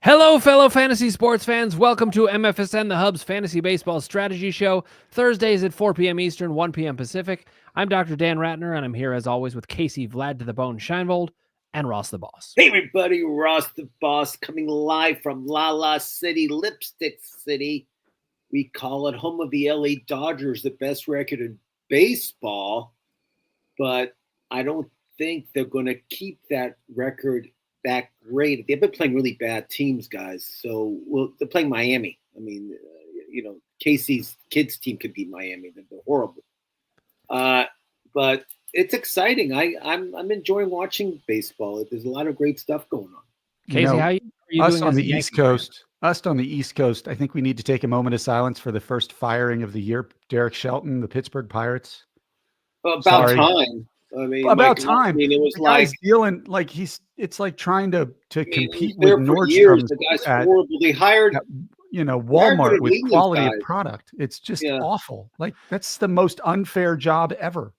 Hello, fellow fantasy sports fans. Welcome to MFSN, the Hub's Fantasy Baseball Strategy Show. Thursdays at 4 p.m. Eastern, 1 p.m. Pacific. I'm Dr. Dan Ratner, and I'm here as always with Casey Vlad to the Bone Scheinvold and Ross the Boss. Hey, everybody. Ross the Boss coming live from La La City, Lipstick City. We call it home of the LA Dodgers, the best record in baseball. But I don't think they're going to keep that record that great. They've been playing really bad teams, guys. So they're playing Miami. I mean, Casey's kids team could beat Miami. They're horrible. But it's exciting. I'm enjoying watching baseball. There's a lot of great stuff going on. Casey, how are you us doing on the East Coast? Us on the East Coast, I think we need to take a moment of silence for the first firing of the year. Derek Shelton, the Pittsburgh Pirates. About time. I mean, about time. I mean, it was like dealing like it's like trying to compete with Nordstrom. The guy's horrible. They hired, Walmart with quality of product. It's just awful. Like that's the most unfair job ever.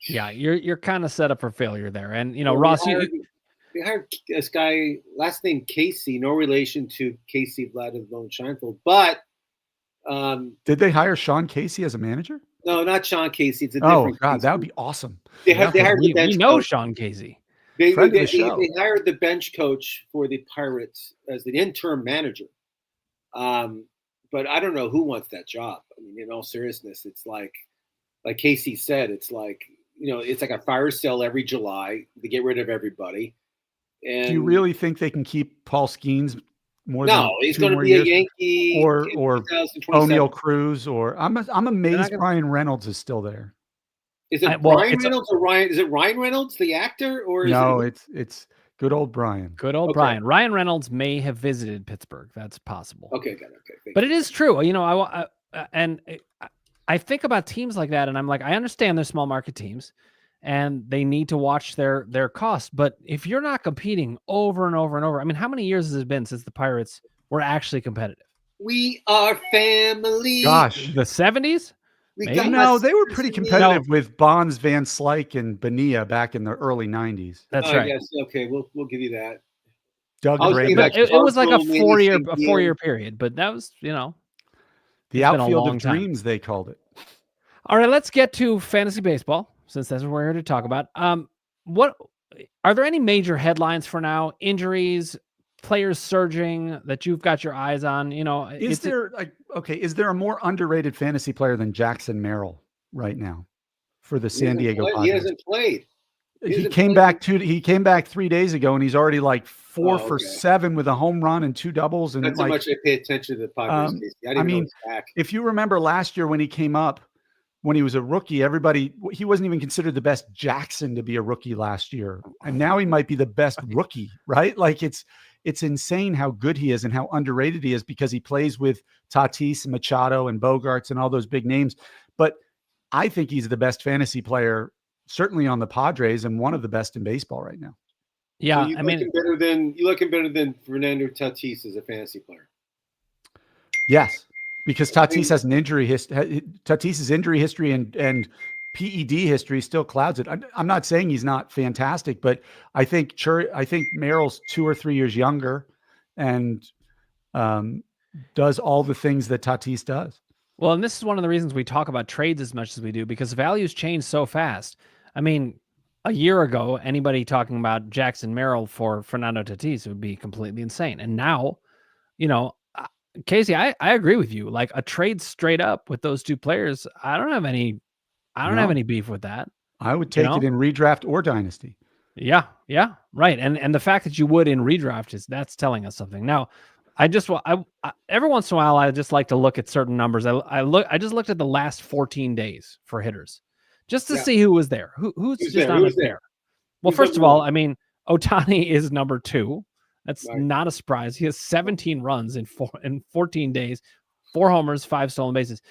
Yeah, you're kind of set up for failure there. And Ross, we hired this guy, last name Casey, no relation to Casey Vlad of Bone Scheinfeld, but did they hire Sean Casey as a manager? No, not Sean Casey. It's a different God, Casey. that would be awesome. They hired the bench coach. Sean Casey. They hired the bench coach for the Pirates as the interim manager. But I don't know who wants that job. I mean, in all seriousness, it's like Casey said, it's like a fire sale every July to get rid of everybody. And do you really think they can keep Paul Skeens more? No, he's going to be a Yankee or O'Neal Cruz, or I'm amazed Ryan Reynolds is still there. Is it Ryan Reynolds or Ryan? Is it Ryan Reynolds, the actor, or is it's good old Brian. Good old Brian. Ryan Reynolds may have visited Pittsburgh. That's possible. Okay, got it. Okay, but it is true. I think about teams like that, and I'm like, I understand they're small market teams, and they need to watch their costs. But if you're not competing over and over and over, I mean, how many years has it been since the Pirates were actually competitive? We are family. Gosh, the 70s? No, they were pretty competitive with Bonds, Van Slyke, and Bonilla back in the early 90s. That's right. Yes, okay, we'll give you that. It was like a 4-year period, but that was the outfield of dreams, they called it. All right, let's get to fantasy baseball, since that's what we're here to talk about. What are there any major headlines for now? Injuries, players surging that you've got your eyes on? Is there a more underrated fantasy player than Jackson Merrill right now for the San Diego Padres? He hasn't played. He came back 3 days ago, and he's already like 4 for 7 with a home run and 2 doubles. And that's how much I pay attention to the Padres. I mean, if you remember last year when he came up, when he was a rookie, he wasn't even considered the best Jackson to be a rookie last year. And now he might be the best rookie, right? Like it's insane how good he is and how underrated he is because he plays with Tatis and Machado and Bogarts and all those big names. But I think he's the best fantasy player, certainly on the Padres, and one of the best in baseball right now. Yeah. So you like him better than Fernando Tatis as a fantasy player. Yes. Because Tatis has an injury history. Tatis's injury history and PED history still clouds it. I'm not saying he's not fantastic, but I think Merrill's 2 or 3 years younger and does all the things that Tatis does. Well, and this is one of the reasons we talk about trades as much as we do, because values change so fast. I mean, a year ago, anybody talking about Jackson Merrill for Fernando Tatis would be completely insane. And now, Casey, I agree with you. Like a trade straight up with those two players, I don't have any beef with that. I would take it in redraft or dynasty. Yeah, right. And the fact that you would in redraft that's telling us something. Now, I every once in a while I just like to look at certain numbers. I just looked at the last 14 days for hitters, just to see who was there. Who's just not there. Well, first of all, I mean, Ohtani is number 2. That's not a surprise. He has 17 runs in 14 days, 4 homers, 5 stolen bases.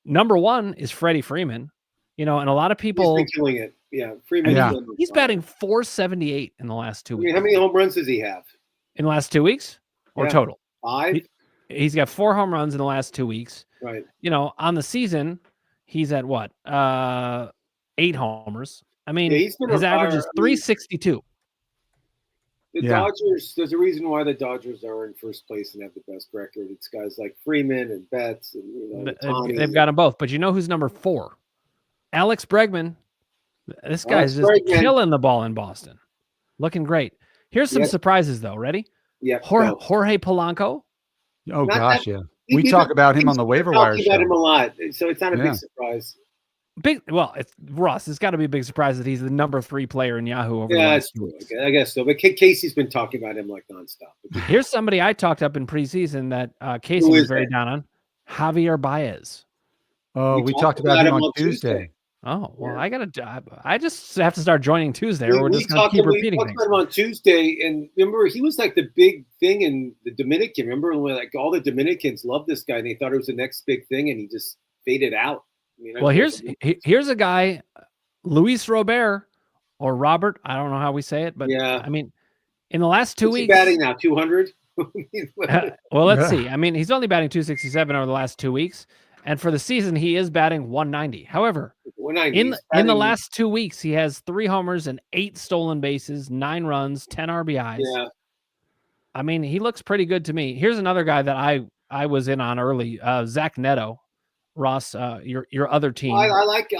Number 1 is Freddie Freeman. And a lot of people he's been killing it. Yeah, Freeman. He's batting .478 in the last 2 weeks. I mean, how many home runs does he have in the last 2 weeks, or total? 5. He's got 4 home runs in the last 2 weeks. Right. On the season, he's at what? 8 homers. I mean, his average is 362. The Yeah. Dodgers, there's a reason why the Dodgers are in first place and have the best record. It's guys like Freeman and Betts and They've got them both. But you know who's number 4? Alex Bregman. This guy's just killing the ball in Boston. Looking great. Here's some surprises, though. Ready? Yeah. Jorge Polanco. Oh, gosh, yeah. We talk about him on the waiver wire show. About him a lot, so it's not a big surprise. Well, it's Ross. It's got to be a big surprise that he's the number 3 player in Yahoo over that's true. I guess so. But Casey's been talking about him like nonstop. Here's somebody I talked up in preseason that Casey was very down on. Javier Baez. Oh, we talked about him on Tuesday. Oh, well, yeah. I just have to start joining Tuesday, or we're just going to keep repeating things. We talked about him on Tuesday, and remember, he was like the big thing in the Dominican. Remember when like all the Dominicans loved this guy, and they thought it was the next big thing, and he just faded out. Well, here's a guy, Luis Robert, or Robert. I don't know how we say it, but yeah. I mean, in the last 2 weeks, batting now 200. Well, let's see. I mean, he's only batting 267 over the last 2 weeks. And for the season, he is batting 190. However, 190, in the last 2 weeks, he has 3 homers and 8 stolen bases, 9 runs, 10 RBIs. Yeah. I mean, he looks pretty good to me. Here's another guy that I was in on early, Zach Neto. Ross, your other team. I like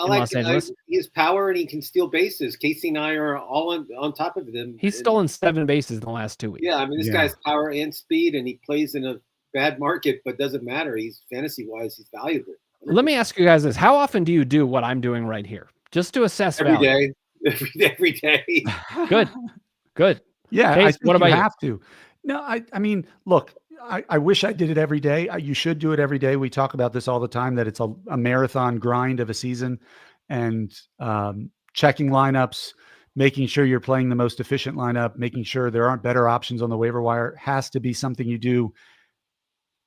his power, and he can steal bases. Casey and I are all on top of him. He's stolen 7 bases in the last 2 weeks. Yeah, I mean, this guy's power and speed, and he plays in a bad market, but doesn't matter. He's fantasy-wise, he's valuable. Let me ask you guys this. How often do you do what I'm doing right here? Just to assess value. Every day. Good. Yeah, Case, I think what about you have to. No, I mean, look, I wish I did it every day. You should do it every day. We talk about this all the time, that it's a marathon grind of a season, and checking lineups, making sure you're playing the most efficient lineup, making sure there aren't better options on the waiver wire has to be something you do.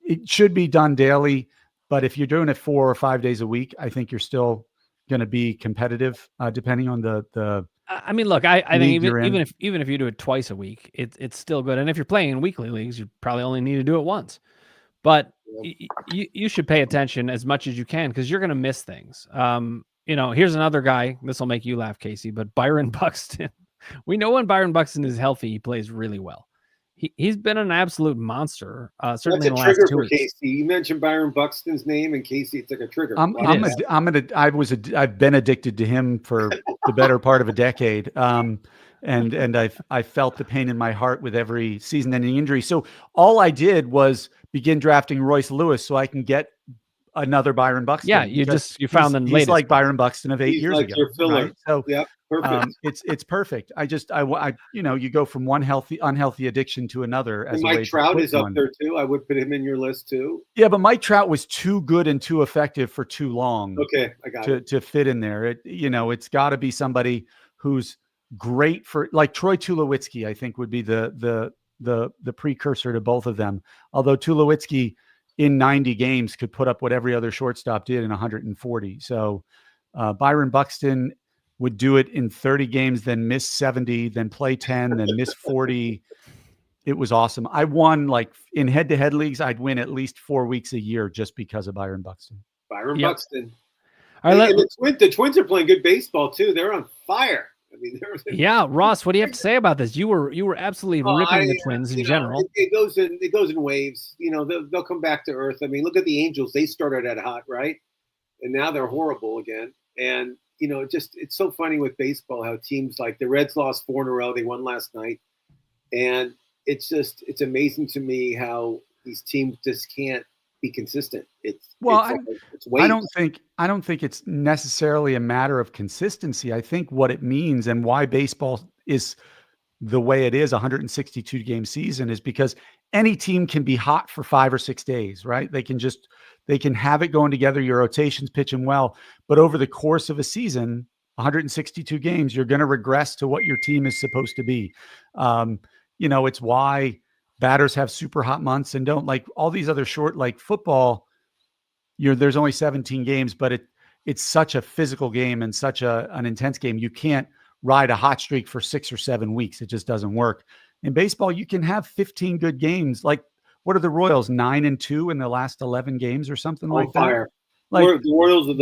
It should be done daily, but if you're doing it 4 or 5 days a week, I think you're still going to be competitive, depending on the. I mean, look, I think even if you do it twice a week, it's still good. And if you're playing in weekly leagues, you probably only need to do it once. But you should pay attention as much as you can, because you're going to miss things. Here's another guy. This will make you laugh, Casey. But Byron Buxton. We know when Byron Buxton is healthy, he plays really well. He's been an absolute monster. Certainly in the last 2 weeks. Casey. You mentioned Byron Buxton's name, and Casey, it's like a trigger. I've been addicted to him for the better part of a decade. And I felt the pain in my heart with every season-ending injury. So all I did was begin drafting Royce Lewis so I can get another Byron Buxton. Yeah, you found the latest. He's like Byron Buxton of 8 years ago. Your filler. Right? So yeah, perfect. It's perfect. I you go from one unhealthy addiction to another. And Mike Trout is up there too. I would put him in your list too. Yeah, but Mike Trout was too good and too effective for too long. Okay, I got it. To fit in there. It's got to be somebody who's great for, like Troy Tulowitzki, I think would be the precursor to both of them. Although Tulowitzki in 90 games could put up what every other shortstop did in 140. So Byron Buxton would do it in 30 games, then miss 70, then play 10, then miss 40. It was awesome. I won, like, in head-to-head leagues, I'd win at least 4 weeks a year just because of Byron Buxton. Buxton. All right, the Twins are playing good baseball too. They're on fire. I mean, yeah, Ross, what do you have to say about this? You were absolutely ripping the Twins in general. It goes in waves. They'll come back to earth. I mean, look at the Angels. They started out hot, right? And now they're horrible again. And it's so funny with baseball how teams, like the Reds lost 4 in a row. They won last night, and it's amazing to me how these teams just can't be consistent. I don't think it's necessarily a matter of consistency. I think what it means and why baseball is the way it is, 162 game season, is because any team can be hot for 5 or 6 days, right? They can have it going together. Your rotation's pitching well, but over the course of a season, 162 games, you're going to regress to what your team is supposed to be. It's why batters have super hot months and don't, like all these other short, like football. There's only 17 games, but it's such a physical game and such an intense game. You can't ride a hot streak for 6 or 7 weeks. It just doesn't work. In baseball, you can have 15 good games. Like, what are the Royals, 9-2 in the last 11 games or something like fire. that? Like, the Royals are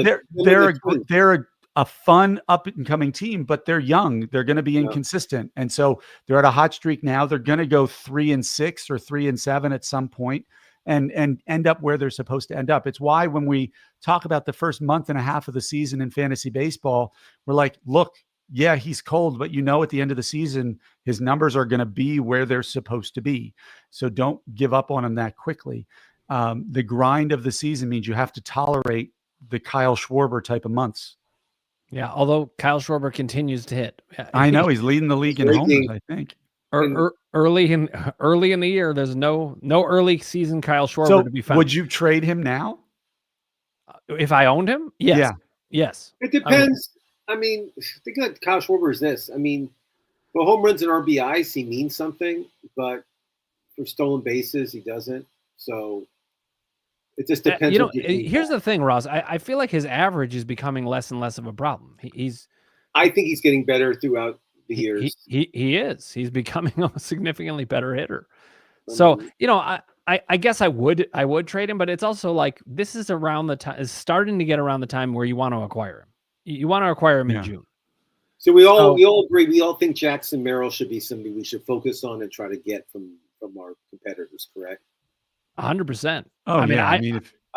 a fun up and coming team, but they're young. They're going to be inconsistent. And so they're at a hot streak now. They're going to go 3-6 or 3-7 at some point and end up where they're supposed to end up. It's why when we talk about the first month and a half of the season in fantasy baseball, we're like, look, yeah, he's cold, but at the end of the season, his numbers are going to be where they're supposed to be. So don't give up on him that quickly. The grind of the season means you have to tolerate the Kyle Schwarber type of months. Yeah, although Kyle Schwarber continues to hit. I know he's leading the league in homers, I think. Early in the year, there's no early season Kyle Schwarber to be found. Would you trade him now? If I owned him? Yes. Yeah. Yes. It depends. I mean, think of Kyle Schwarber is this. I mean, for home runs and RBIs, he means something, but for stolen bases, he doesn't. So it just depends. Here's the thing, Ross. I feel like his average is becoming less and less of a problem. I think he's getting better throughout the years. He is. He's becoming a significantly better hitter. So, I guess I would trade him, but it's also like this is around the time is starting to get around the time where you want to acquire him. You want to acquire him in June. So we all agree. We all think Jackson Merrill should be somebody we should focus on and try to get from our competitors. Correct? 100%. Oh, I mean, I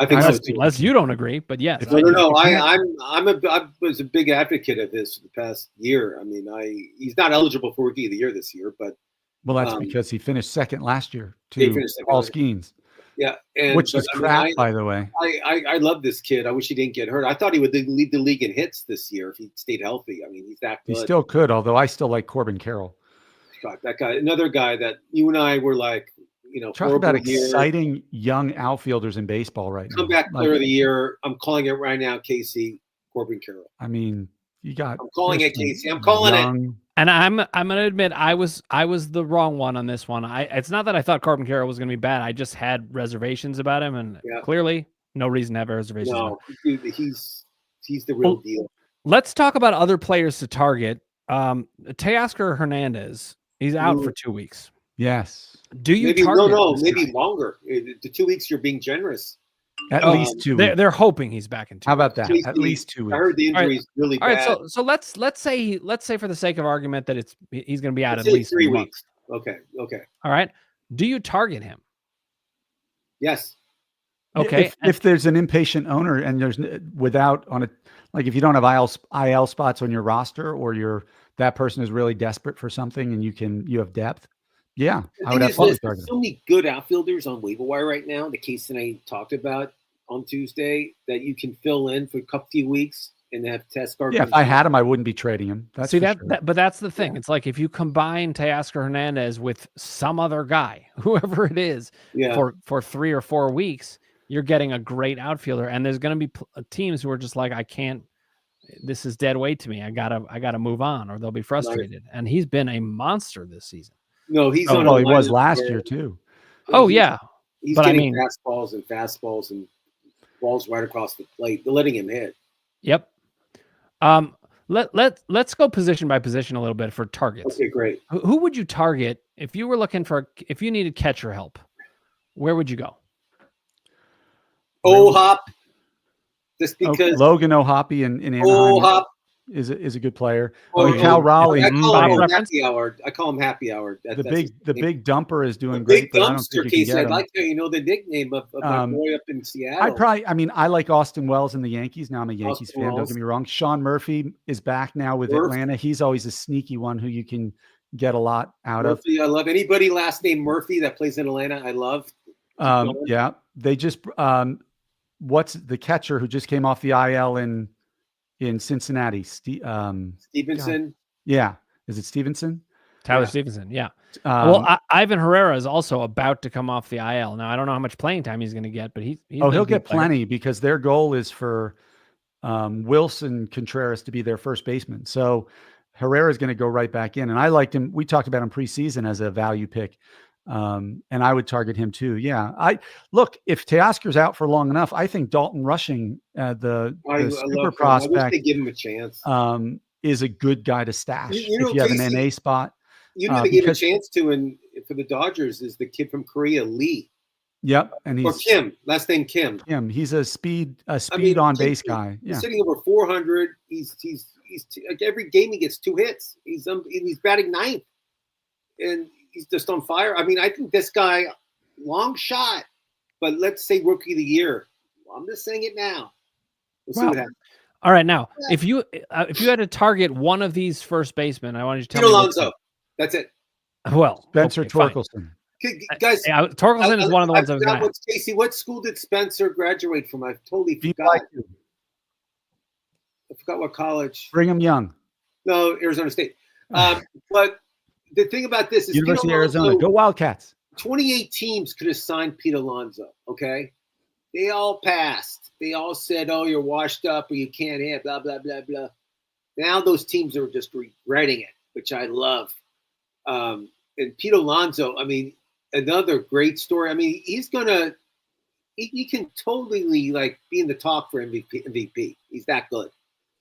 think so too. Unless you don't agree, but yes. No. I was a big advocate of his for the past year. I mean, he's not eligible for Rookie of the Year this year, but that's because he finished second last year to Paul Skeens. Yeah, which is crap, by the way. I love this kid. I wish he didn't get hurt. I thought he would lead the league in hits this year if he stayed healthy. I mean, he's that good. He still could, although I still like Corbin Carroll. God, that guy, another guy that you and I were like, talk about exciting young outfielders in baseball right now. Comeback player of the year. I'm calling it right now, Casey. Corbin Carroll. I mean, I'm calling it, Casey. I'm calling it. And I'm going to admit I was the wrong one on this one. It's not that I thought Corbin Carroll was going to be bad. I just had reservations about him, and clearly no reason to have reservations. No, dude, he's the real deal. Let's talk about other players to target. Teoscar Hernandez, he's out for 2 weeks. Yes. Do you target? No, maybe longer. The 2 weeks, you're being generous. At least 2 weeks. They're hoping he's back in 2 weeks. How about that? At least 2 weeks. I heard the injury is really bad. All right, so let's say for the sake of argument that he's going to be out at least 3 weeks. Okay. All right. Do you target him? Yes. Okay. If there's an impatient owner and there's if you don't have IL spots on your roster or that person is really desperate for something and you have depth. Yeah, I would have fun with targeting. So many good outfielders on waiver wire right now. The case that I talked about on Tuesday that you can fill in for a few weeks and have Teoscar. Yeah, if I had him, I wouldn't be trading him. But that's the thing. It's like if you combine Teoscar Hernandez with some other guy, whoever it is, for 3 or 4 weeks, you're getting a great outfielder. And there's going to be teams who are just like, I can't. This is dead weight to me. I gotta move on, or they'll be frustrated. Right. And he's been a monster this season. No, he's he was last year too. He's getting fastballs and balls right across the plate. They're letting him hit. Yep. Let's go position by position a little bit for targets. Okay, great. Who would you target if you were looking if you needed catcher help? Where would you go? Hop. Just because Logan O'Hoppe in Anaheim is a good player. Cal Raleigh. I call him Happy Hour. The big dumper is doing great. Big dumpster, Casey. I like the nickname of my boy up in Seattle. I like Austin Wells in the Yankees. Now I'm a Yankees fan. Don't get me wrong. Sean Murphy is back now with Atlanta. He's always a sneaky one who you can get a lot out of. I love anybody last name Murphy that plays in Atlanta. I love. They just what's the catcher who just came off the IL in Cincinnati? Stevenson. God. Yeah. Is it Stevenson? Tyler Stevenson. Yeah. Ivan Herrera is also about to come off the IL. Now, I don't know how much playing time he's going to get, but he'll get plenty because their goal is for Wilson Contreras to be their first baseman. So Herrera is going to go right back in. And I liked him. We talked about him preseason as a value pick. And I would target him too. Yeah. If Teoscar's out for long enough, I think Dalton Rushing, the super prospect, I wish they give him a chance. Is a good guy to stash if you have an NA spot. You know, they gave a chance to, and for the Dodgers is the kid from Korea, Lee. Yep, and Or he's Kim, last name Kim. He's a speed on base guy. He's sitting over 400. He's like every game he gets 2 hits. He's batting 9th, and he's just on fire. I mean, I think this guy, long shot, but let's say rookie of the year. I'm just saying it now. We'll see what happens. All right, now if you had to target one of these first basemen, I want you to tell Pete me. Alonso. That's it. Well, Spencer okay, Torkelson. Guys, Torkelson is one of the ones I was going to ask. Casey, what school did Spencer graduate from? I totally forgot. BYU. I forgot what college. Brigham Young. No, Arizona State. But the thing about this is University of Arizona. Go Wildcats. 28 teams could have signed Pete Alonso, okay? They all passed. They all said, oh, you're washed up or you can't hit, blah, blah, blah, blah. Now those teams are just regretting it, which I love. And Pete Alonso, I mean, another great story. I mean, he can totally like be in the talk for MVP. He's that good.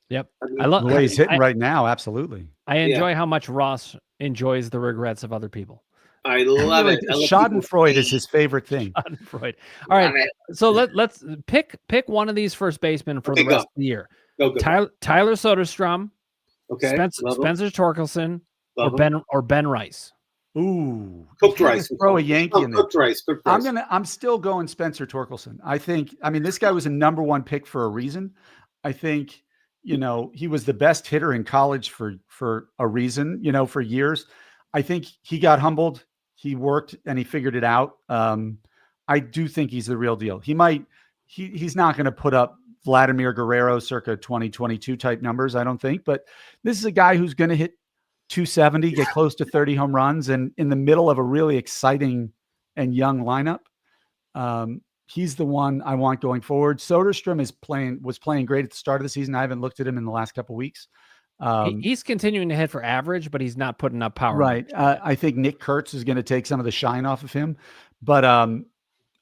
Yep. I mean, I love the way he's hitting right now. Absolutely. I enjoy how much Ross enjoys the regrets of other people. I love it. Schadenfreude is his favorite thing. Schadenfreude. All right. So let's pick one of these first basemen for the rest of the year. Go. Tyler Soderstrom. Okay. Spencer Torkelson or Ben Rice. Ooh, cooked rice. Throw a Yankee in there. Cooked rice. I'm still going Spencer Torkelson. I mean, this guy was a number 1 pick for a reason. I think, he was the best hitter in college for a reason, for years. I think he got humbled. He worked and he figured it out. I do think he's the real deal. He's not going to put up Vladimir Guerrero circa 2022 type numbers, I don't think, but this is a guy who's going to hit 270, get close to 30 home runs, and in the middle of a really exciting and young lineup. He's the one I want going forward. Soderstrom was playing great at the start of the season. I haven't looked at him in the last couple of weeks. He's continuing to hit for average, but he's not putting up power. Right. I think Nick Kurtz is going to take some of the shine off of him, but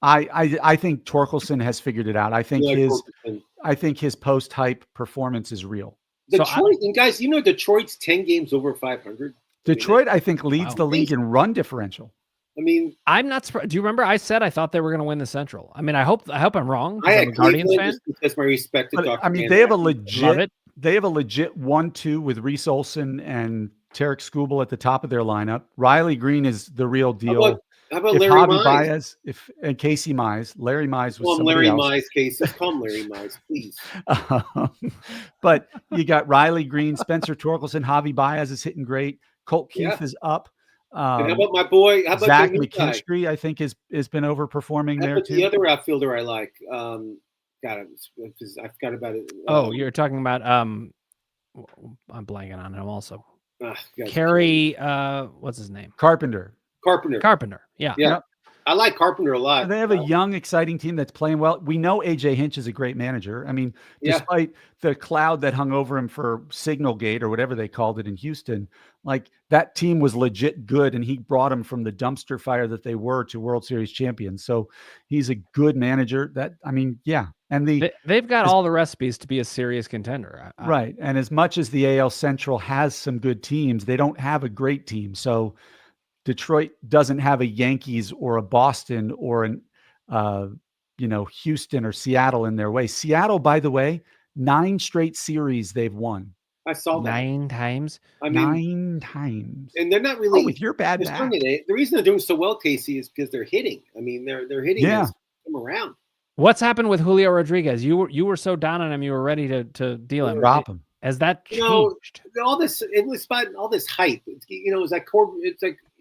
I think Torkelson has figured it out. I think his post hype performance is real. Detroit, and guys, Detroit's 10 games over 500. Detroit, I think, leads the league in run differential. I mean, I'm not surprised. Do you remember I said I thought they were going to win the Central? I mean, I hope I'm wrong. I am a Guardians fan. That's my respect to Dr. I mean, they have a legit 1-2 with Reese Olson and Tarek Skubal at the top of their lineup. Riley Green is the real deal. How about Larry Mize? Baez, and Casey Mize. Larry Mize was Call him somebody else. Larry Mize, Casey. Call him Larry Mize, please. But you got Riley Green, Spencer Torkelson, Javi Baez is hitting great. Colt Keith is up. And how about my boy? How about Zach McKinstry? I think has been overperforming there too. The other outfielder I like. I forgot about it. You're talking about I'm blanking on him also. Kerry, what's his name? Carpenter. Yeah. Yep. I like Carpenter a lot. And they have a young, exciting team that's playing well. We know AJ Hinch is a great manager. I mean, despite the cloud that hung over him for Signal Gate or whatever they called it in Houston, like that team was legit good, and he brought them from the dumpster fire that they were to World Series champions. So he's a good manager. And they've got all the recipes to be a serious contender. Right. And as much as the AL Central has some good teams, they don't have a great team. So Detroit doesn't have a Yankees or a Boston or an, Houston or Seattle in their way. Seattle, by the way, 9 straight series they've won. I saw that 9 times. I mean, 9 times, and they're not really with your bad back. The reason they're doing so well, Casey, is because they're hitting. I mean, they're hitting them around. What's happened with Julio Rodriguez? You were so down on him, you were ready to deal him. Drop him. Has that changed? All this hype.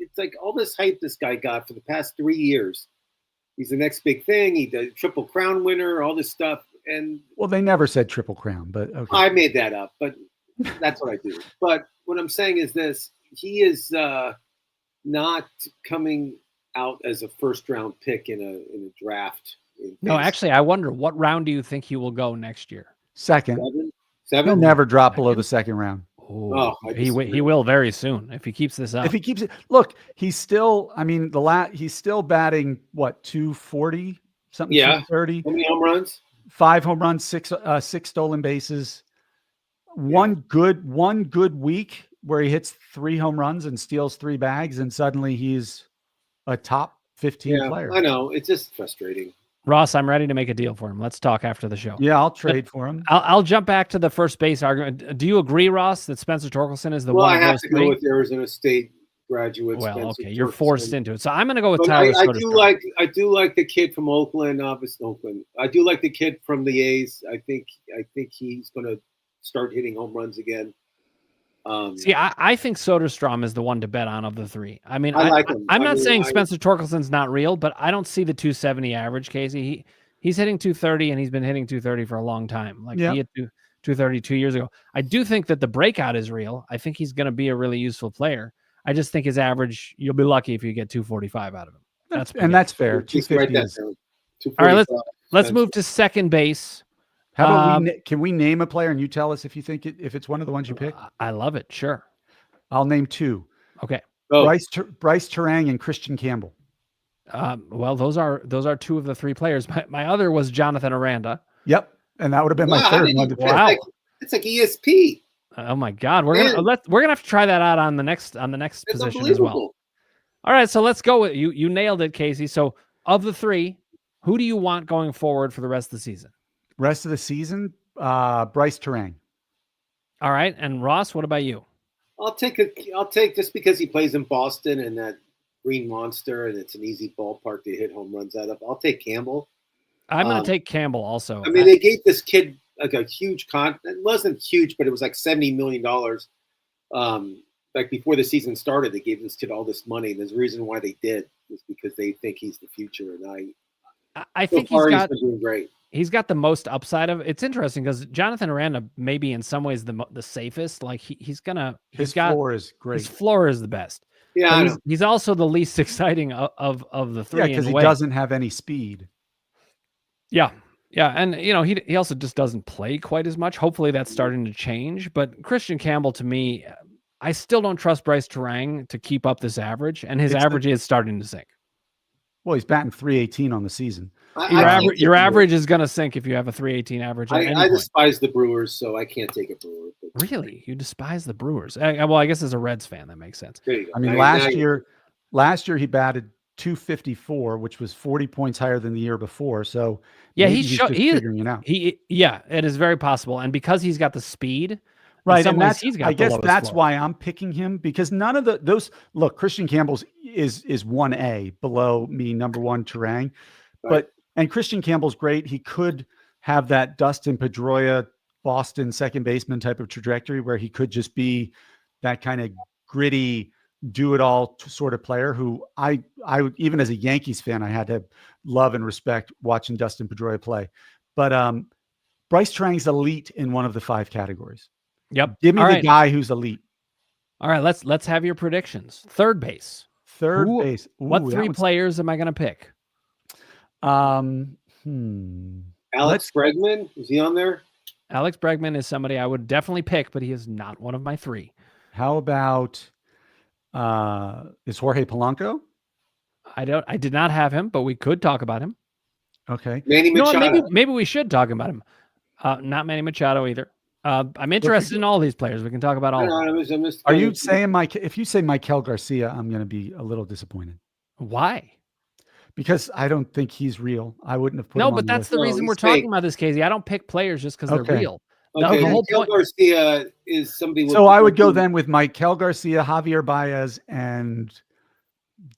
It's like all this hype this guy got for the past 3 years. He's the next big thing. He's a Triple Crown winner, all this stuff. And they never said Triple Crown, but okay. I made that up, but that's what I do. But what I'm saying is this: he is not coming out as a first round pick in a draft. No, actually, I wonder what round do you think he will go next year? Second. 7? He'll never drop below the second round. He will very soon if he keeps this up. If he keeps it, look, he's still. I mean, he's still batting what 240 something. 230. How many home runs? 5 home runs, 6 stolen bases. One good week where he hits 3 home runs and steals 3 bags, and suddenly he's a top 15 player. I know. It's just frustrating. Ross, I'm ready to make a deal for him. Let's talk after the show. Yeah, I'll trade for him. I'll jump back to the first base argument. Do you agree, Ross, that Spencer Torkelson is the Well, one? I have to go with Arizona State graduate. Well, Spencer okay, you're Torkelson. forced into it. So I'm going to go with But Tyler. I do like the kid from Oakland. Obviously, Oakland. I do like the kid from the A's. I think he's going to start hitting home runs again. See, I think Soderstrom is the one to bet on of the three. I mean, I like him. I'm not saying Spencer Torkelson's not real, but I don't see the 270 average, Casey. He's hitting 230, and he's been hitting 230 for a long time. Like he hit 230 2 years ago. I do think that the breakout is real. I think he's going to be a really useful player. I just think his average, you'll be lucky if you get 245 out of him. That's fair. 250 is. All right, let's move to second base. How about can we name a player and you tell us if you think if it's one of the ones you pick? I love it. Sure. I'll name two. Okay. Bryce Terang and Christian Campbell. Well, those are two of the three players. My other was Jonathan Aranda. Yep. And that would have been my third one. Wow. It's like ESP. Oh my God. We're gonna have to try that out on the next position as well. All right, so let's go with you. You nailed it, Casey. So of the three, who do you want going forward for the rest of the season? Rest of the season, Bryce Terang. All right, and Ross, what about you? I'll take just because he plays in Boston and that green monster, and it's an easy ballpark to hit home runs out of. I'll take Campbell. I'm going to take Campbell also. I mean, they gave this kid like a huge it wasn't huge, but it was like $70 million. Like before the season started, they gave this kid all this money. And there's a reason why they did is because they think he's the future. And I think he's been doing great. He's got the most upside of. It's interesting because Jonathan Aranda may be in some ways the safest. Like his floor is great. His floor is the best. Yeah, he's also the least exciting of the three. Yeah, because he doesn't have any speed. Yeah, and he also just doesn't play quite as much. Hopefully that's starting to change. But Christian Campbell, to me, I still don't trust Bryce Terang to keep up this average, and his average is starting to sink. Well, he's batting 318 on the season. Your average is going to sink if you have a 318 average. I despise the Brewers, so I can't take a Brewer. Really? You despise the Brewers? Well, I guess as a Reds fan, that makes sense. I mean, last year he batted 254, which was 40 points higher than the year before. So yeah, he's figuring it out. It is very possible. And because he's got the speed, right? And I guess that's why I'm picking him, because none of those look, Christian Campbell's is 1A below me, number one Terang. Right. And Christian Campbell's great. He could have that Dustin Pedroia, Boston second baseman type of trajectory where he could just be that kind of gritty, do it all sort of player who I even as a Yankees fan, I had to love and respect watching Dustin Pedroia play. But Bryce Terang's elite in one of the 5 categories. Yep. Give me the guy who's elite. All right, let's have your predictions. Third base. Base. Ooh, what 3 players am I going to pick? Alex Bregman, is he on there? Alex Bregman is somebody I would definitely pick, but he is not one of my 3. How about is Jorge Polanco? I did not have him, but we could talk about him. Okay. Manny Machado. Maybe we should talk about him. Not Manny Machado either. I'm interested in all these players. We can talk about all of them. Are you saying if you say Maikel Garcia, I'm going to be a little disappointed. Why? Because I don't think he's real. I wouldn't have put him on the list. The reason we're talking about this, Casey. I don't pick players just because they're real. Okay. The whole point. Garcia is somebody. So I would go then with Maikel Garcia, Javier Baez, and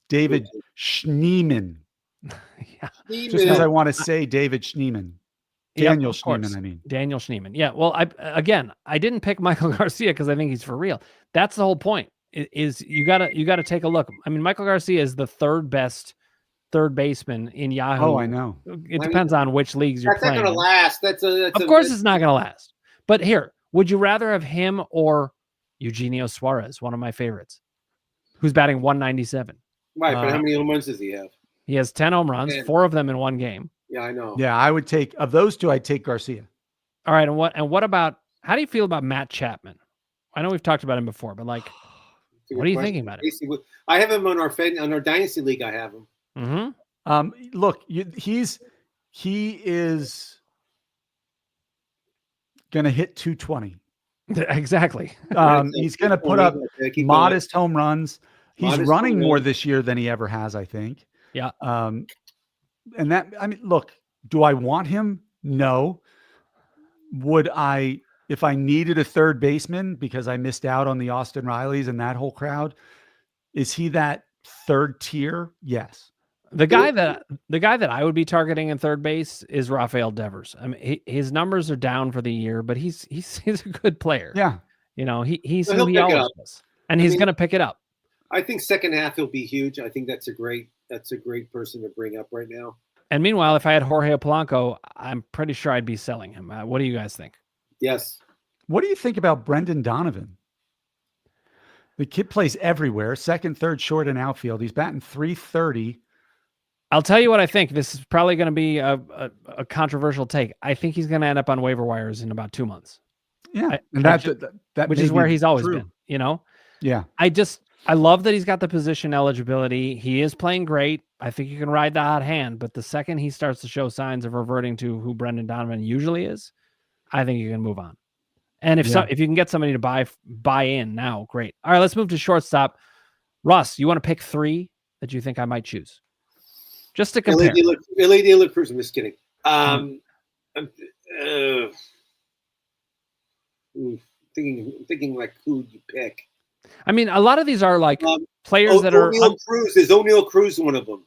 David Schneemann. Yeah. Just because I want to say David Schneemann. Daniel Schneemann, I mean. Daniel Schneemann. Yeah. Well, I didn't pick Maikel Garcia because I think he's for real. That's the whole point. Is you gotta take a look. I mean, Maikel Garcia is the third best third baseman in Yahoo. Oh, I know. It depends on which leagues you're playing. That's not going to last. Of course it's not going to last. But here, would you rather have him or Eugenio Suarez, one of my favorites, who's batting 197? Right, but how many home runs does he have? He has 10 home runs, 4 of them in one game. Yeah, I know. Yeah, I would take, of those two, I'd take Garcia. All right, and what about, how do you feel about Matt Chapman? I know we've talked about him before, but what are you thinking about him? I have him on our Dynasty League. I have him. Mm-hmm. Look, he is going to hit 220. Exactly. He's going to put up modest home runs. He's running more this year than he ever has, I think. Yeah. And that, I mean, look, do I want him? No. Would I, if I needed a third baseman because I missed out on the Austin Rileys and that whole crowd, is he that third tier? Yes. The guy that I would be targeting in third base is Rafael Devers. I mean, his numbers are down for the year, but he's a good player. Yeah. You know, he's Well, who he he'll pick it always up. was, and he's going to pick it up. I think second half he'll be huge. I think that's a great person to bring up right now. And meanwhile, if I had Jorge Polanco, I'm pretty sure I'd be selling him. What do you guys think? Yes. What do you think about Brendan Donovan? The kid plays everywhere, second, third, short, and outfield. He's batting .330. I'll tell you what I think. This is probably going to be a controversial take. I think he's going to end up on waiver wires in about 2 months. Yeah, that which is where he's always been. You know. Yeah. I love that he's got the position eligibility. He is playing great. I think you can ride the hot hand, but the second he starts to show signs of reverting to who Brendan Donovan usually is, I think you can move on. And if you can get somebody to buy in now, great. All right, let's move to shortstop. Russ, you want to pick 3 that you think I might choose? Just to compare. Elite De La Cruz. I'm just kidding. I'm thinking like who you pick. I mean, a lot of these are like players that are. O'Neal Cruz. Is O'Neal Cruz one of them?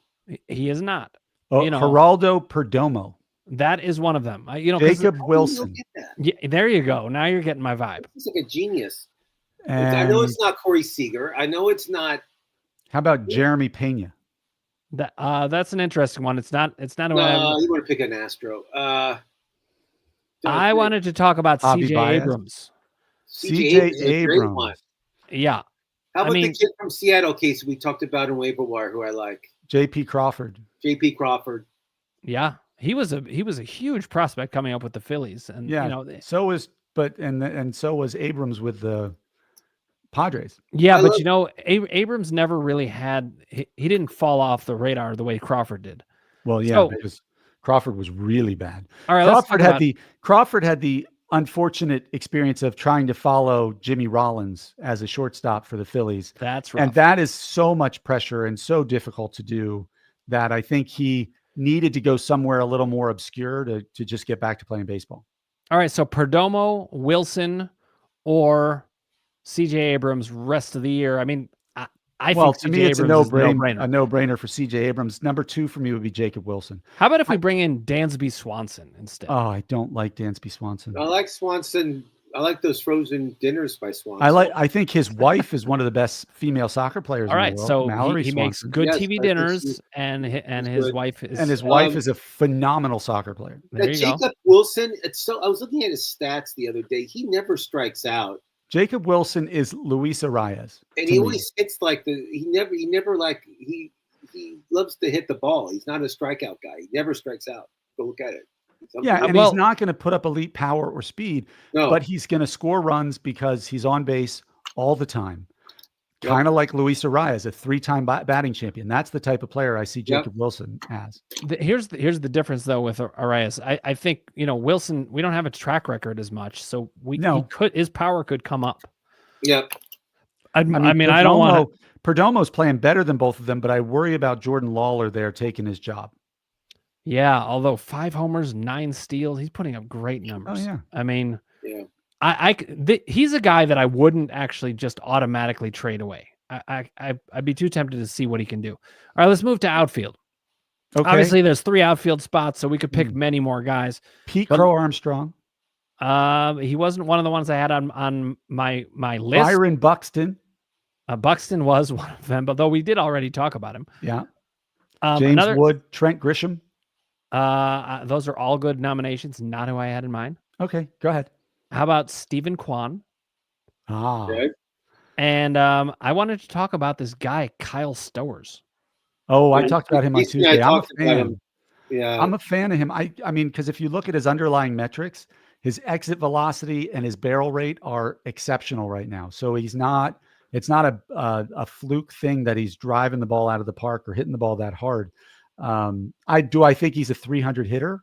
He is not. Geraldo Perdomo. That is one of them. Jacob Wilson. Yeah, there you go. Now you're getting my vibe. He's like a genius. And I know it's not Corey Seager. I know it's not. How about Jeremy Pena? That's an interesting one. It's not. You want to pick an Astro. I wanted to talk about CJ Abrams. CJ Abrams. Yeah. How about the kid from Seattle case we talked about in waiver wire who I like? JP Crawford. Yeah. He was a huge prospect coming up with the Phillies. And so was Abrams with the Padres. Yeah, Abrams never really had he didn't fall off the radar the way Crawford did. Well, yeah, because Crawford was really bad. All right, Crawford had the unfortunate experience of trying to follow Jimmy Rollins as a shortstop for the Phillies. That's right. And that is so much pressure and so difficult to do that I think he needed to go somewhere a little more obscure to just get back to playing baseball. All right. So Perdomo, Wilson, or CJ Abrams rest of the year. I mean, I think to me, it's a no-brainer for CJ Abrams. Number 2 for me would be Jacob Wilson. How about if we bring in Dansby Swanson instead? Oh, I don't like Dansby Swanson. I like Swanson. I like those frozen dinners by Swanson. I think his wife is one of the best female soccer players. All right, in the world. So he makes good TV dinners, and his wife is a phenomenal soccer player. There you Jacob go. Wilson. I was looking at his stats the other day. He never strikes out. Jacob Wilson is Luis Arias, and he always hits he loves to hit the ball. He's not a strikeout guy. He never strikes out. Go look at it. He's not going to put up elite power or speed, but he's going to score runs because he's on base all the time. Kind of like Luis Arias, a 3-time batting champion. That's the type of player I see Jacob Wilson as. Here's the difference though with Arias. I think Wilson. We don't have a track record as much, so his power could come up. Yeah. I don't want to. Perdomo's playing better than both of them, but I worry about Jordan Lawler there taking his job. Yeah, although 5 homers, 9 steals, he's putting up great numbers. Oh yeah. I mean, he's a guy that I wouldn't actually just automatically trade away. I'd be too tempted to see what he can do. All right, let's move to outfield. Okay. Obviously, there's 3 outfield spots, so we could pick many more guys. Pete Crow Armstrong. He wasn't one of the ones I had on my list. Byron Buxton. Buxton was one of them, but though we did already talk about him. Yeah. James Wood, Trent Grisham. Those are all good nominations. Not who I had in mind. Okay, go ahead. How about Stephen Kwan? Okay. And I wanted to talk about this guy, Kyle Stowers. Oh, I talked about him on Tuesday. I'm a fan. Yeah, I'm a fan of him. I mean, because if you look at his underlying metrics, his exit velocity and his barrel rate are exceptional right now. So it's not a fluke thing that he's driving the ball out of the park or hitting the ball that hard. I think he's a 300 hitter?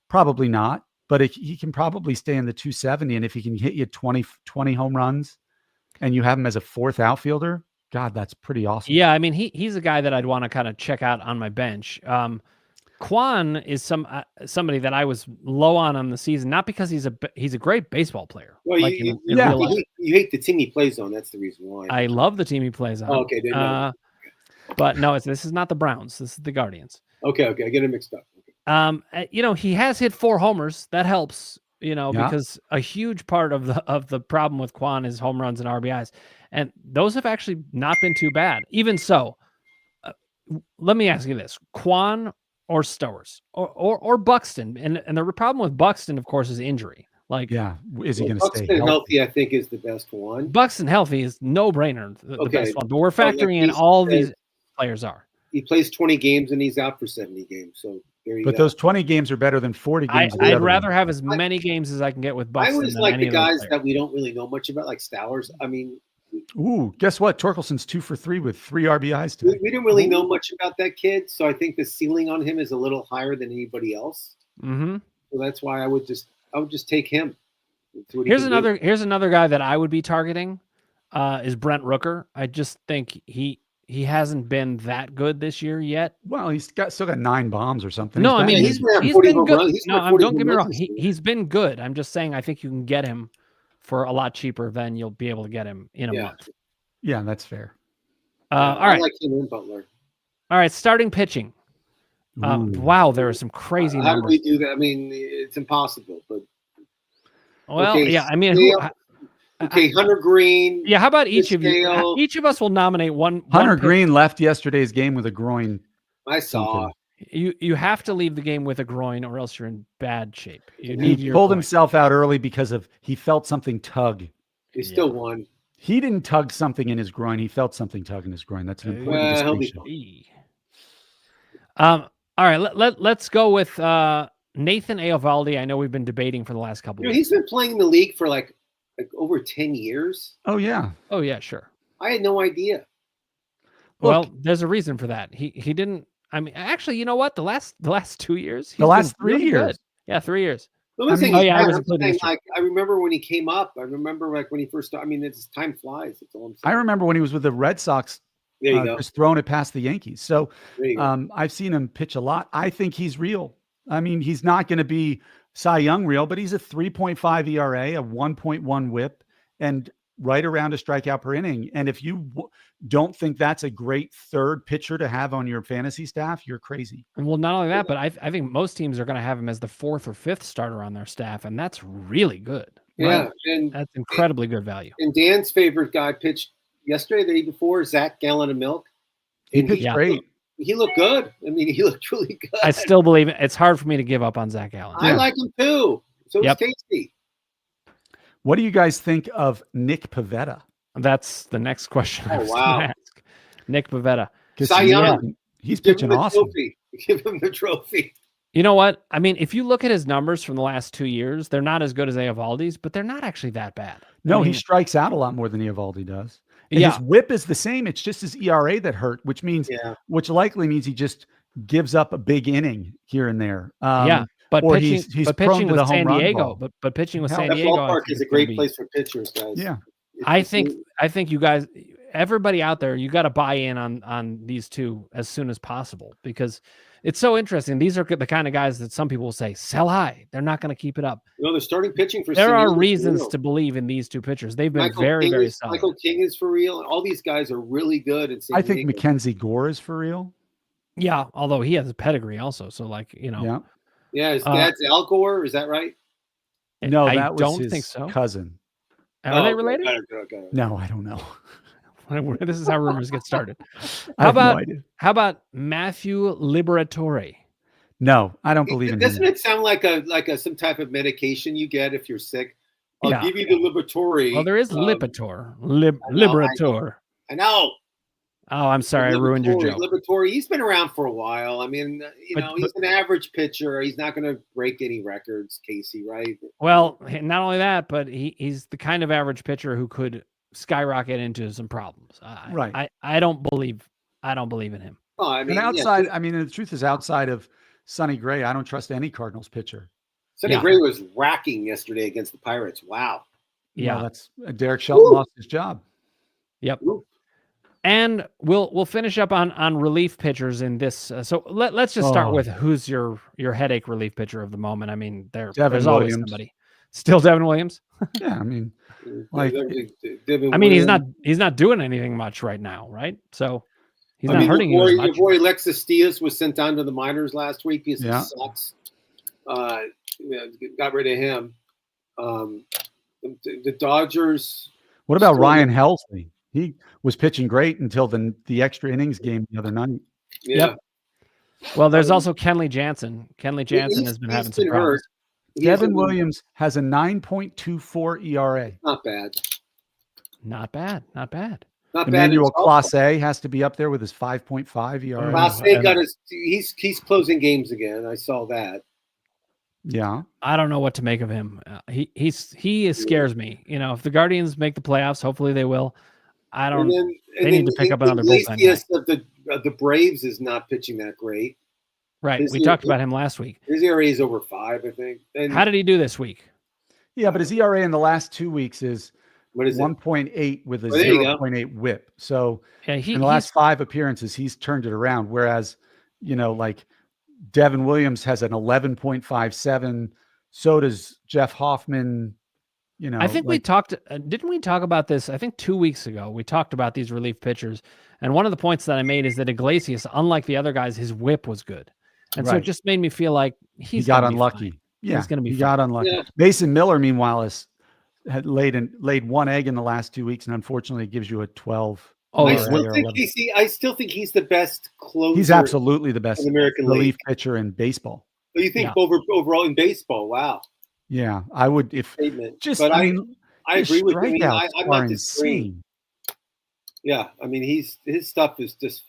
Probably not, but he can probably stay in the 270. And if he can hit you 20 home runs and you have him as a 4th outfielder, God, that's pretty awesome. Yeah, I mean, he's a guy that I'd want to kind of check out on my bench. Quan is somebody that I was low on the season, not because he's a great baseball player. Well, like you in real life. you hate the team he plays on. That's the reason why. I love the team he plays on. Oh, okay, didn't know. But no, this is not the Browns. This is the Guardians. Okay, I get it mixed up. Okay. He has hit 4 homers. That helps. Yeah. Because a huge part of the problem with Quan is home runs and RBIs, and those have actually not been too bad. Even so, let me ask you this: Quan or Stowers or Buxton? And the problem with Buxton, of course, is injury. Like, is he going to stay Buxton healthy? I think is the best one. Buxton healthy is no brainer, the best one. But we're factoring in all these players are. He plays 20 games and he's out for 70 games. So there you go. But those 20 games are better than 40 games. I'd rather have as many games as I can get with Buxton. I always like the guys that we don't really know much about, like Stowers. I mean, guess what? Torkelson's 2 for 3 with 3 RBIs today. We didn't really know much about that kid, so I think the ceiling on him is a little higher than anybody else. Mm-hmm. So that's why I would just take him. Here's another guy that I would be targeting is Brent Rooker. I just think he hasn't been that good this year yet. Well, he's still got 9 bombs or something. No, I mean he's been good. Don't get me wrong. He's He's been good. I'm just saying I think you can get him for a lot cheaper than you'll be able to get him in a month. Yeah, that's fair. All right. I like him and Butler. All right, starting pitching. Wow, there are some crazy numbers. How do we do that? I mean, it's impossible. But I mean, Hunter Green. Yeah, how about each of you? Each of us will nominate one. Hunter Green left yesterday's game with a groin. I saw. You have to leave the game with a groin, or else you're in bad shape. He pulled himself out early because he felt something tug. He still won. He didn't tug something in his groin. He felt something tug in his groin. That's an important distinction. All right, let's go with Nathan Eovaldi. I know we've been debating for the last couple of weeks. He's been playing in the league for like over 10 years. Oh yeah, sure. I had no idea. Well, there's a reason for that. He didn't. I mean, actually, you know what? The last 2 years, the last 3 years, good. Yeah, 3 years. I remember when he came up. I remember like when he first started. I mean, time flies. That's all I'm saying. I remember when he was with the Red Sox. There you go. Just throwing it past the Yankees. So I've seen him pitch a lot. I think he's real. I mean, he's not going to be Cy Young real, but he's a 3.5 ERA, a 1.1 WHIP, and right around a strikeout per inning. And if you don't think that's a great third pitcher to have on your fantasy staff, you're crazy. Well, not only that, but I think most teams are going to have him as the 4th or 5th starter on their staff, and that's really good. Yeah, right? And that's incredibly good value. And Dan's favorite guy pitched yesterday, the day before, Zach Gallon of Milk. He pitched great. He looked good. I mean, he looked really good. I still believe it. It's hard for me to give up on Zach Allen. I like him too. So it's tasty. What do you guys think of Nick Pivetta? That's the next question. Oh, wow. Ask. Nick Pivetta. Cy Young. He's pitching awesome. Give him the trophy. You know what? I mean, if you look at his numbers from the last 2 years, they're not as good as Eovaldi's, but they're not actually that bad. No, he strikes out a lot more than Eovaldi does. And his whip is the same. It's just his ERA that hurt, which likely means he just gives up a big inning here and there. But pitching, he's pitching with San Diego, but pitching with San Diego, ballpark is a great place for pitchers, guys. Yeah, I think you guys, everybody out there, you got to buy in on these two as soon as possible because it's so interesting. These are the kind of guys that some people will say sell high. They're not going to keep it up. They're starting pitching for. There are reasons to believe in these two pitchers. They've been very solid. Michael King is for real. All these guys are really good. And I think Mackenzie Gore is for real. Yeah, although he has a pedigree also. So Yeah, his dad's Al Gore. Is that right? No, I that was don't his think so. Cousin. Are they related? Okay. No, I don't know. This is how rumors get started. How about Matthew Liberatore? No, I don't believe in him. Doesn't it sound like some type of medication you get if you're sick? I'll give you the Liberatore. Well, there is Lipitor. Liberator. I know. Oh, I'm sorry. I ruined your joke. Liberatore, he's been around for a while. I mean, he's an average pitcher. He's not going to break any records, Casey, right? Well, not only that, but he's the kind of average pitcher who could skyrocket into some problems. Right. I don't believe in him. Oh, I mean, the truth is outside of Sonny Gray, I don't trust any Cardinals pitcher. Sonny Gray was racking yesterday against the Pirates. Wow. Yeah. Well, that's Derek Shelton lost his job. Yep. Ooh. And we'll finish up on relief pitchers in this. So let's just start with who's your headache relief pitcher of the moment. I mean, there's always somebody. Still Devin Williams. Yeah, I mean, he's not doing anything much right now, right? So he's not hurting you as much. Your boy Alexis Diaz was sent down to the minors last week because he sucks. Got rid of him. The Dodgers. What about Ryan Helsley? He was pitching great until the extra innings game the other night. Yeah. Yep. Well, there's also Kenley Jansen. Kenley Jansen has been having some problems. Devin Williams has a 9.24 ERA. Not bad. Not bad. Not bad. Not Emmanuel Clase has to be up there with his 5.5 ERA. Clase got he's closing games again. I saw that. Yeah. I don't know what to make of him. He scares me. You know, if the Guardians make the playoffs, hopefully they will. They need to pick up another bullpen guy. Of the Braves is not pitching that great. Right. We talked about him last week. His ERA is over 5, I think. And how did he do this week? Yeah, but his ERA in the last 2 weeks is 1.8 with a 0.8 whip. So in the last 5 appearances, he's turned it around. Whereas, like Devin Williams has an 11.57. So does Jeff Hoffman. I think we talked. Didn't we talk about this? I think 2 weeks ago we talked about these relief pitchers, and one of the points that I made is that Iglesias, unlike the other guys, his whip was good, and so it just made me feel like he got unlucky. Yeah, he's going to be. He got unlucky. Yeah. Mason Miller, meanwhile, had laid one egg in the last 2 weeks, and unfortunately, it gives you a 12. I still think he's the best closer. He's absolutely the best American relief pitcher in baseball. So you think overall in baseball? Wow. Yeah, I would I agree with you. I'm not disagreeing. Yeah, I mean his stuff is just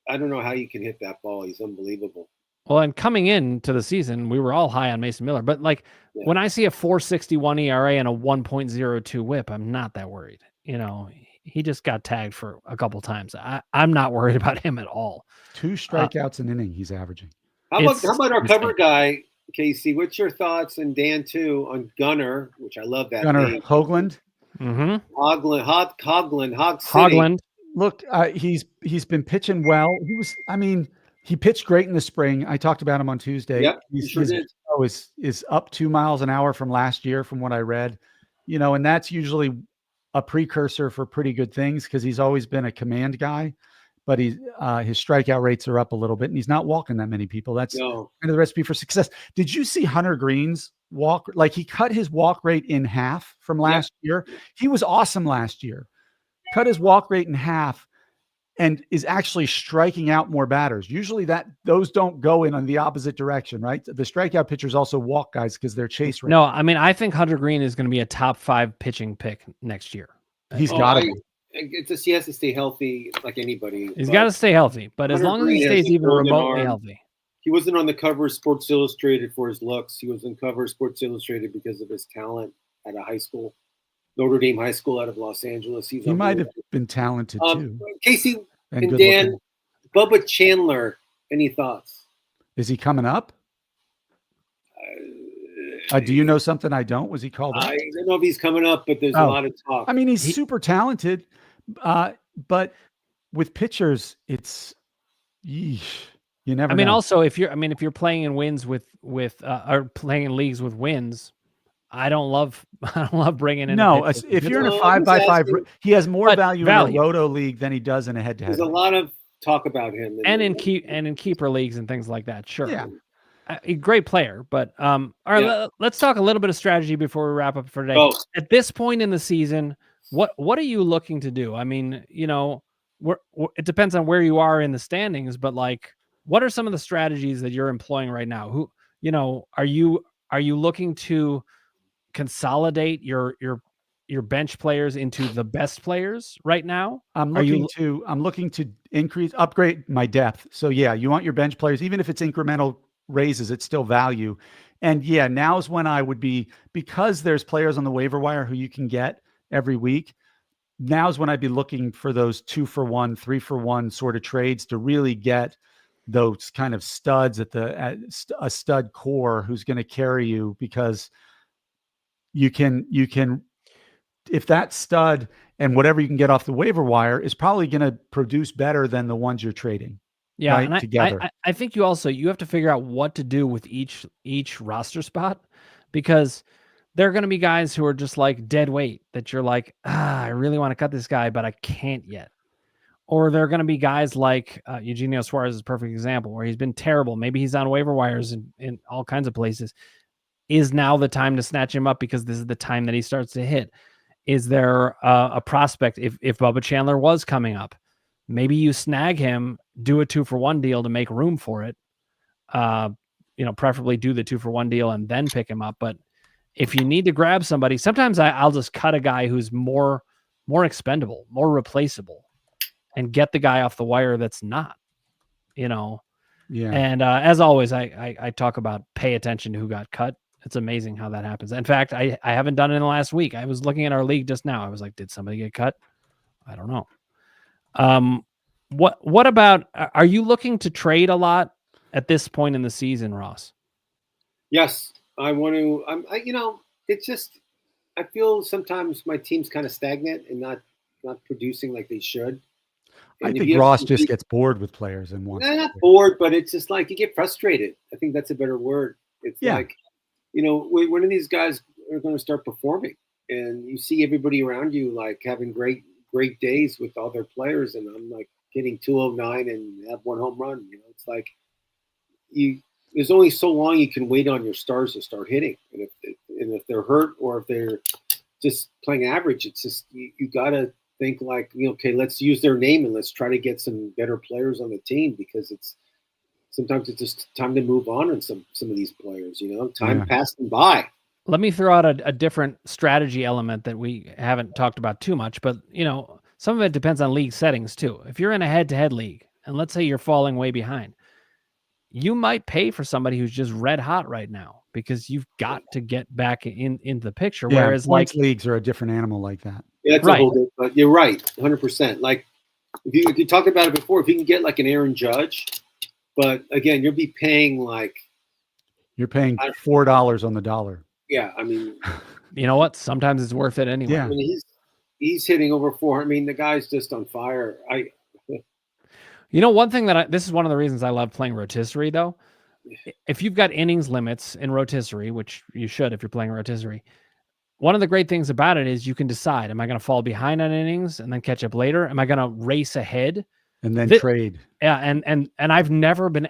I don't know how you can hit that ball. He's unbelievable. Well, and coming into the season, we were all high on Mason Miller, but when I see a 4.61 ERA and a 1.02 whip, I'm not that worried. He just got tagged for a couple times. I'm not worried about him at all. 2 strikeouts an inning he's averaging. How about our cover guy? Casey, what's your thoughts, and Dan too, on Gunnar, which I love that Gunnar name. Hoglund? Mm-hmm. Hoglund. Look, he's been pitching well. He pitched great in the spring. I talked about him on Tuesday. Yep, his tempo is up 2 miles an hour from last year, from what I read. And that's usually a precursor for pretty good things because he's always been a command guy. But his strikeout rates are up a little bit, and he's not walking that many people. That's kind of the recipe for success. Did you see Hunter Green's walk? Like, he cut his walk rate in half from last year. He was awesome last year. Cut his walk rate in half and is actually striking out more batters. Usually those don't go in on the opposite direction, right? The strikeout pitchers also walk guys because they're chase rate. No, I mean, I think Hunter Green is going to be a top 5 pitching pick next year. He's got to be. It's just he has to stay healthy like anybody. He's got to stay healthy, but as long as he stays even remotely healthy. He wasn't on the cover of Sports Illustrated for his looks. He was on the cover of Sports Illustrated because of his talent at a high school, Notre Dame High School out of Los Angeles. He might have been talented too. Casey and Dan, Bubba Chandler, any thoughts? Is he coming up? Do you know something I don't? Was he called up? I don't know if he's coming up, but there's a lot of talk. I mean, he's super talented, but with pitchers, it's you never. I mean, know. Also, if you're playing in wins with or playing in leagues with wins, I don't love bringing in. No, if you're in a 5x5, he has more value in a roto league than he does in a head-to-head. There's a lot of talk about him, and in keeper leagues and things like that. Sure. Yeah. A great player, but all right. Let's talk a little bit of strategy before we wrap up for today. At this point in the season, what are you looking to do? I mean, it depends on where you are in the standings, but what are some of the strategies that you're employing right now? Are you looking to consolidate your bench players into the best players right now? I'm looking to upgrade my depth. So yeah, you want your bench players, even if it's incremental raises, it's still value. And yeah, now's when I would be, because there's players on the waiver wire who you can get every week. Now's when I'd be looking for those 2-for-1, 3-for-1 sort of trades to really get those kind of studs at a stud core who's going to carry you, because you can, if that stud and whatever you can get off the waiver wire is probably going to produce better than the ones you're trading. Yeah, right, and together. I think you have to figure out what to do with each roster spot, because there are going to be guys who are just like dead weight that you're like, I really want to cut this guy, but I can't yet. Or there are going to be guys like Eugenio Suarez is a perfect example, where he's been terrible. Maybe he's on waiver wires in all kinds of places. Is now the time to snatch him up because this is the time that he starts to hit? Is there a prospect, if Bubba Chandler was coming up, maybe you snag him, do a 2-for-1 deal to make room for it. Preferably do the 2-for-1 deal and then pick him up. But if you need to grab somebody, sometimes I'll just cut a guy who's more expendable, more replaceable, and get the guy off the wire that's not, Yeah. And as always, I talk about pay attention to who got cut. It's amazing how that happens. In fact, I haven't done it in the last week. I was looking at our league just now. I was like, did somebody get cut? I don't know. What about, are you looking to trade a lot at this point in the season, Ross? Yes, I want to. It's just, I feel sometimes my team's kind of stagnant and not producing like they should. And I think Ross just gets bored with players and wants. Not bored, but it's just like you get frustrated. I think that's a better word. It's like, when of these guys are going to start performing, and you see everybody around you like having great days with all their players, and I'm like hitting 209 and have one home run. It's like there's only so long you can wait on your stars to start hitting, and if they're hurt or if they're just playing average, it's just you got to think like, okay, let's use their name and let's try to get some better players on the team, because sometimes it's just time to move on some of these players. Time passing by. Let me throw out a different strategy element that we haven't talked about too much, but some of it depends on league settings too. If you're in a head-to-head league, and let's say you're falling way behind, you might pay for somebody who's just red hot right now, because you've got to get back in the picture. Yeah, whereas like leagues are a different animal like that. Yeah, that's right. But you're right, 100%. Like if you talked about it before, if you can get like an Aaron Judge, but again, you'll be paying like you're paying $4 on the dollar. Yeah, I mean, you know what? Sometimes it's worth it anyway. Yeah. I mean, he's hitting over 400. I mean, the guy's just on fire. One thing this is one of the reasons I love playing rotisserie, though. If you've got innings limits in rotisserie, which you should if you're playing rotisserie, one of the great things about it is you can decide: am I going to fall behind on innings and then catch up later? Am I going to race ahead and then trade? Yeah, and I've never been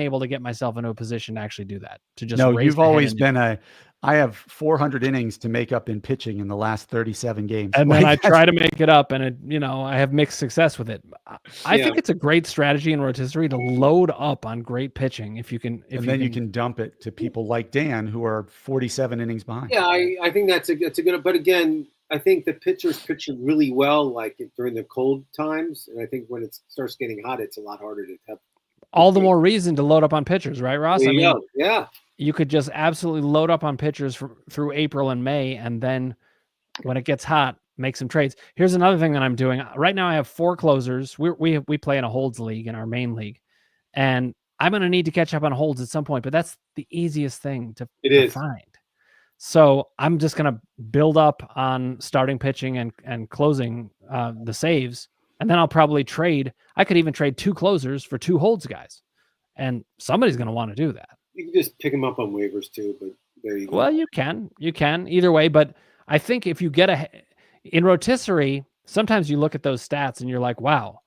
able to get myself into a position to actually do that. To just no, you've always been I have 400 innings to make up in pitching in the last 37 games. And then I try to make it up, and I have mixed success with it. I think it's a great strategy in rotisserie to load up on great pitching if you can. You can dump it to people like Dan who are 47 innings behind. Yeah, I think that's a good. But again, I think the pitchers pitch really well like during the cold times, and I think when it starts getting hot, it's a lot harder to have. All the more reason to load up on pitchers, right, Ross? Yeah. You could just absolutely load up on pitchers through April and May, and then when it gets hot, make some trades. Here's another thing that I'm doing. Right now I have 4 closers. We play in a holds league, in our main league, and I'm going to need to catch up on holds at some point, but that's the easiest thing to find. So I'm just going to build up on starting pitching and closing the saves, and then I'll probably trade. I could even trade 2 closers for 2 holds guys, and somebody's going to want to do that. You can just pick them up on waivers too, but there you go. Well, you can either way, but I think if you get in rotisserie, sometimes you look at those stats and you're like, wow,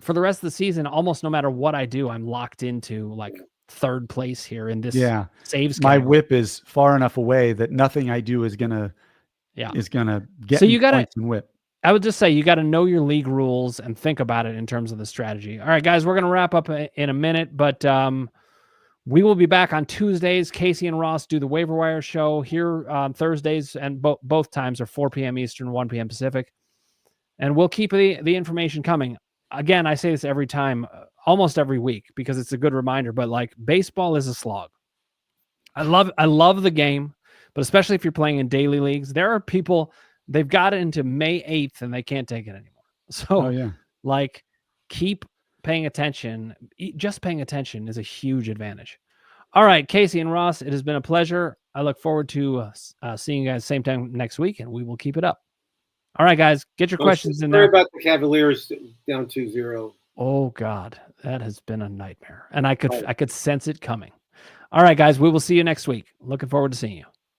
for the rest of the season, almost no matter what I do, I'm locked into like 3rd place here in this saves category. My whip is far enough away that nothing I do is gonna get so you gotta, points and whip. I would just say you got to know your league rules and think about it in terms of the strategy. All right, guys, we're going to wrap up in a minute, but we will be back on Tuesdays. Casey and Ross do the waiver wire show here on Thursdays, and both times are 4 p.m. Eastern, 1 p.m. Pacific. And we'll keep the information coming. Again, I say this every time, almost every week, because it's a good reminder, but like baseball is a slog. I love the game, but especially if you're playing in daily leagues, there are people, they've got it into May 8th and they can't take it anymore. So keep paying attention. Just paying attention is a huge advantage. All right, Casey and Ross, it has been a pleasure. I look forward to seeing you guys same time next week, and we will keep it up. All right, guys, get your questions in Sorry there. about the Cavaliers down 2-0. Oh God, that has been a nightmare, and I could sense it coming. All right, guys, we will see you next week. Looking forward to seeing you.